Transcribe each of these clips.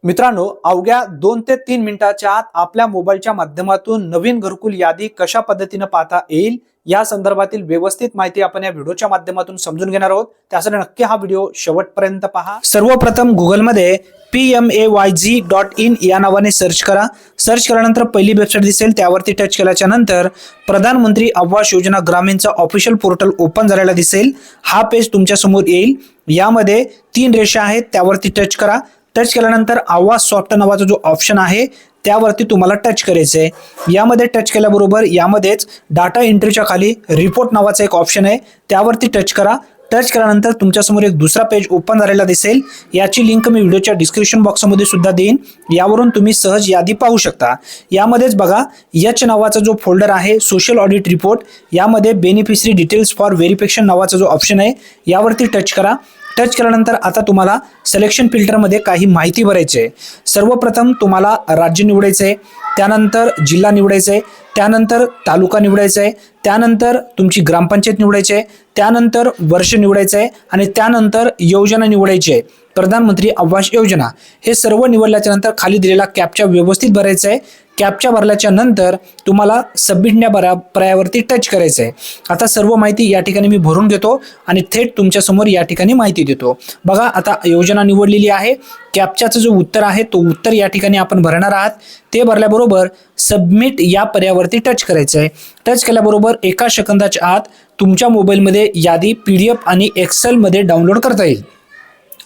मित्रांनो, अवघ्या 2 ते 3 मिनिटाच्या आत आपल्या मोबाईलच्या माध्यमातून नवीन घरकुल यादी कशा पद्धतीने पाहता येईल या संदर्भातील व्यवस्थित माहिती आपण या व्हिडिओच्या माध्यमातून समजून घेणार आहोत। त्यासाठी नक्की हा व्हिडिओ शेवटपर्यंत पहा। सर्वप्रथम गुगल मध्ये PMAYG.in या नावाने सर्च करा। सर्च केल्यानंतर पहिली वेबसाईट दिसेल, त्यावरती टच केल्याच्या नंतर प्रधानमंत्री Awas Yojana ग्रामीणचा official portal open झालेला दिसेल। हा पेज तुमच्या समोर येईल। यामध्ये 3 रेषा आहेत, त्यावरती टच करा। टच केल्यानंतर आवाज सॉफ्ट नावाचा जो ऑप्शन आहे त्यावरती तुम्हाला टच करायचं आहे। यामध्ये टच केल्याबरोबर यामध्येच डाटा एंट्रीच्या खाली रिपोर्ट नावाचा एक ऑप्शन आहे, त्यावरती टच करा। टच केल्यानंतर तुमच्या समोर एक दुसरा पेज ओपन झालेला दिसेल। याची लिंक मी व्हिडिओच्या डिस्क्रिप्शन बॉक्समध्ये सुद्धा देईन, यावरून तुम्ही सहज यादी पाहू शकता। यामध्येच बघा एच नावाचा जो फोल्डर आहे सोशल ऑडिट रिपोर्ट, यामध्ये बेनिफिशरी डिटेल्स फॉर व्हेरिफिकेशन नावाचा जो ऑप्शन आहे यावरती टच करा। टच केल्यानंतर आता तुम्हाला सिलेक्शन फिल्टरमध्ये काही माहिती भरायची आहे। सर्वप्रथम तुम्हाला राज्य निवडायचं आहे, त्यानंतर जिल्हा निवडायचा आहे, त्यानंतर तालुका निवडायचा आहे, त्यानंतर तुमची ग्रामपंचायत निवडायची आहे, त्यानंतर वर्ष निवडायचं आहे आणि त्यानंतर योजना निवडायची आहे, प्रधानमंत्री आवास योजना। हे सर्व निवडल्याच्या नंतर खाली दिलेला कॅप्चा व्यवस्थित भरायचा आहे। कॅप्चा भरल्याच्या नंतर तुम्हाला सबमिट न्या पर्यायावरती टच करायचं आहे। आता सर्व माहिती या ठिकाणी मी भरून घेतो आणि थेट तुमच्या समोर या ठिकाणी माहिती देतो। बघा आता योजना निवडलेली आहे। कॅप्चाचं जो उत्तर आहे तो उत्तर या ठिकाणी आपण भरणार आहात। ते भरल्याबरोबर सबमिट या पर्यायावरती टच करायचं आहे। टच केल्याबरोबर 1 सेकंदाच्या आत तुमच्या मोबाईलमध्ये यादी PDF आणि एक्सेल मध्ये डाउनलोड करता येईल।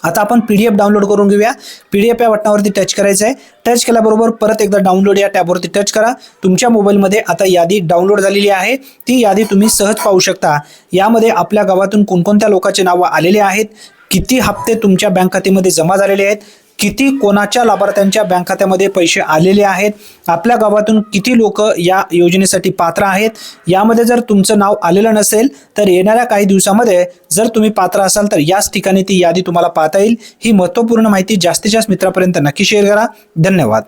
आता आपण PDF डाउनलोड करून घेऊया। PDF या बटनावरती टच करायचं आहे। टच केल्याबरोबर परत एकदा डाउनलोड या टॅबवरती टच करा। तुमच्या मोबाईलमध्ये आता यादी डाउनलोड झालेली आहे। ती यादी तुम्ही सहज पाहू शकता। यामध्ये आपल्या गावातून कोणकोणत्या लोकांचे नाव आलेले आहेत, किती हप्ते तुमच्या बँक खात्यामध्ये जमा झालेले आहेत, किती कोणाच्या लाभार्थ्यांच्या बँक खात्यामध्ये पैसे आलेले आहेत, आपल्या गावातून किती लोक या योजनेसाठी पात्र आहेत। यामध्ये जर तुमचं नाव आलेलं नसेल तर येणाऱ्या काही दिवसामध्ये जर तुम्ही पात्र असाल तर याच ठिकाणी ती यादी तुम्हाला पाहता येईल। ही महत्त्वपूर्ण माहिती जास्तीत जास्त मित्रांपर्यंत नक्की शेअर करा। धन्यवाद।